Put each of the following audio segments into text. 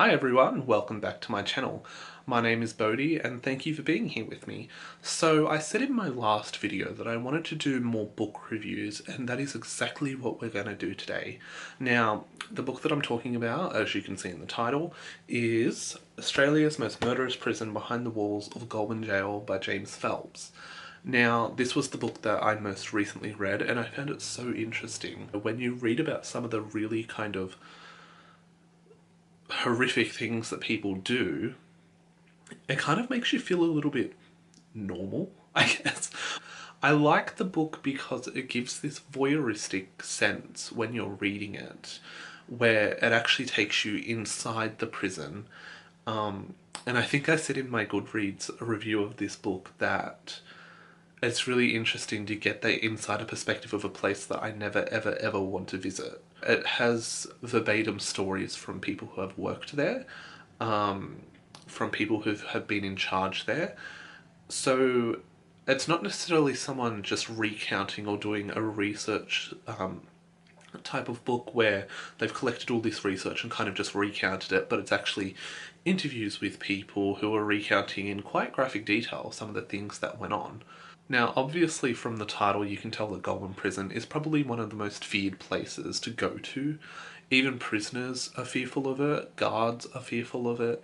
Hi everyone, welcome back to my channel. My name is Bohdi and thank you for being here with me. So I said in my last video that I wanted to do more book reviews, and that is exactly what we're going to do today. Now, the book that I'm talking about, as you can see in the title, is Australia's Most Murderous Prison Behind the Walls of Goulburn Jail by James Phelps. Now, this was the book that I most recently read and I found it so interesting. When you read about some of the really kind of horrific things that people do, it kind of makes you feel a little bit normal, I guess. I like the book because it gives this voyeuristic sense when you're reading it, where it actually takes you inside the prison. And I think I said in my Goodreads review of this book that it's really interesting to get the insider perspective of a place that I never ever ever want to visit. It has verbatim stories from people who have worked there, from people who have been in charge there. So it's not necessarily someone just recounting or doing a research type of book where they've collected all this research and kind of just recounted it, but it's actually interviews with people who are recounting in quite graphic detail some of the things that went on. Now, obviously from the title you can tell that Goulburn Prison is probably one of the most feared places to go to. Even prisoners are fearful of it, guards are fearful of it.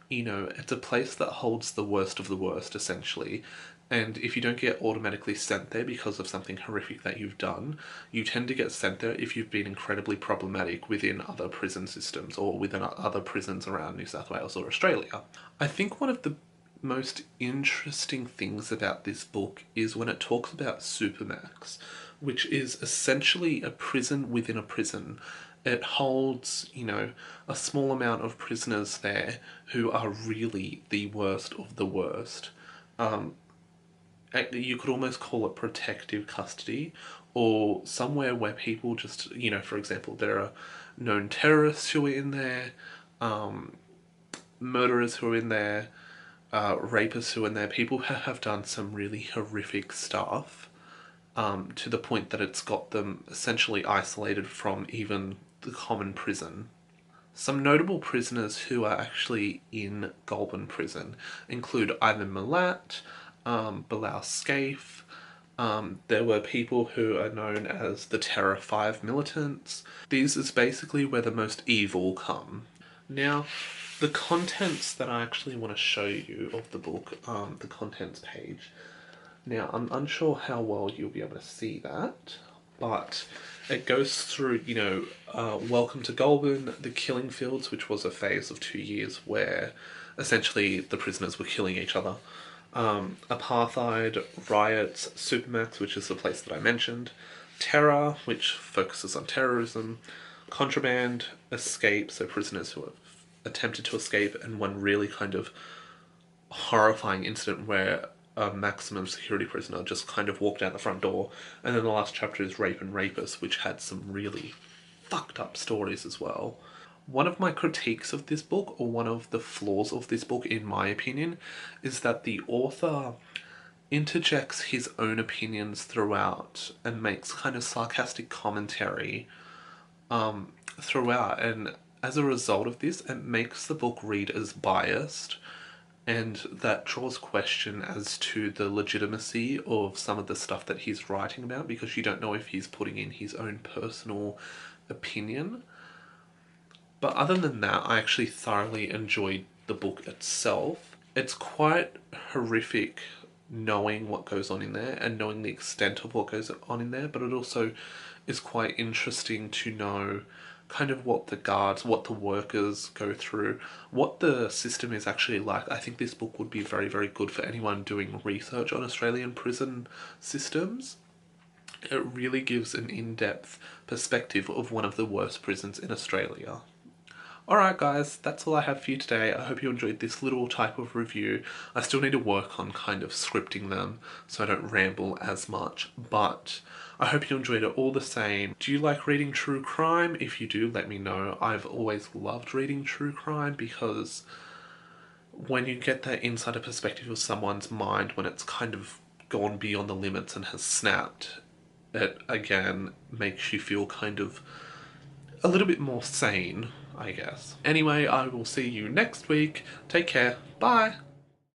You know, it's a place that holds the worst of the worst, essentially. And if you don't get automatically sent there because of something horrific that you've done, you tend to get sent there if you've been incredibly problematic within other prison systems or within other prisons around New South Wales or Australia. I think one of the most interesting things about this book is when it talks about Supermax, which is essentially a prison within a prison. It holds, you know, a small amount of prisoners there who are really the worst of the worst. You could almost call it protective custody, or somewhere where people just, you know, for example, there are known terrorists who are in there, murderers who are in there, rapists who are in there, people who have done some really horrific stuff, to the point that it's got them essentially isolated from even the common prison. Some notable prisoners who are actually in Goulburn Prison include Ivan Milat, Bilal Scaife. There were people who are known as the Terror 5 militants. These is basically where the most evil come. Now, the contents that I actually want to show you of the book, the contents page. Now, I'm unsure how well you'll be able to see that, but it goes through, you know, welcome to Goulburn, the killing fields, which was a phase of 2 years where essentially the prisoners were killing each other. Apartheid, riots, Supermax, which is the place that I mentioned, terror, which focuses on terrorism, contraband, escape, so prisoners who have attempted to escape, and one really kind of horrifying incident where a maximum security prisoner just kind of walked out the front door. And then the last chapter is Rape and Rapists, which had some really fucked up stories as well. One of my critiques of this book, or one of the flaws of this book in my opinion, is that the author interjects his own opinions throughout and makes kind of sarcastic commentary throughout, and as a result of this it makes the book read as biased, and that draws question as to the legitimacy of some of the stuff that he's writing about, because you don't know if he's putting in his own personal opinion. But other than that, I actually thoroughly enjoyed the book itself. It's quite horrific knowing what goes on in there and knowing the extent of what goes on in there, but it also is quite interesting to know kind of what the guards, what the workers go through, what the system is actually like. I think this book would be very, very good for anyone doing research on Australian prison systems. It really gives an in-depth perspective of one of the worst prisons in Australia. Alright guys, that's all I have for you today. I hope you enjoyed this little type of review. I still need to work on kind of scripting them so I don't ramble as much, but I hope you enjoyed it all the same. Do you like reading true crime? If you do, let me know. I've always loved reading true crime because when you get that insider perspective of someone's mind when it's kind of gone beyond the limits and has snapped, it again makes you feel kind of a little bit more sane, I guess. Anyway, I will see you next week. Take care. Bye.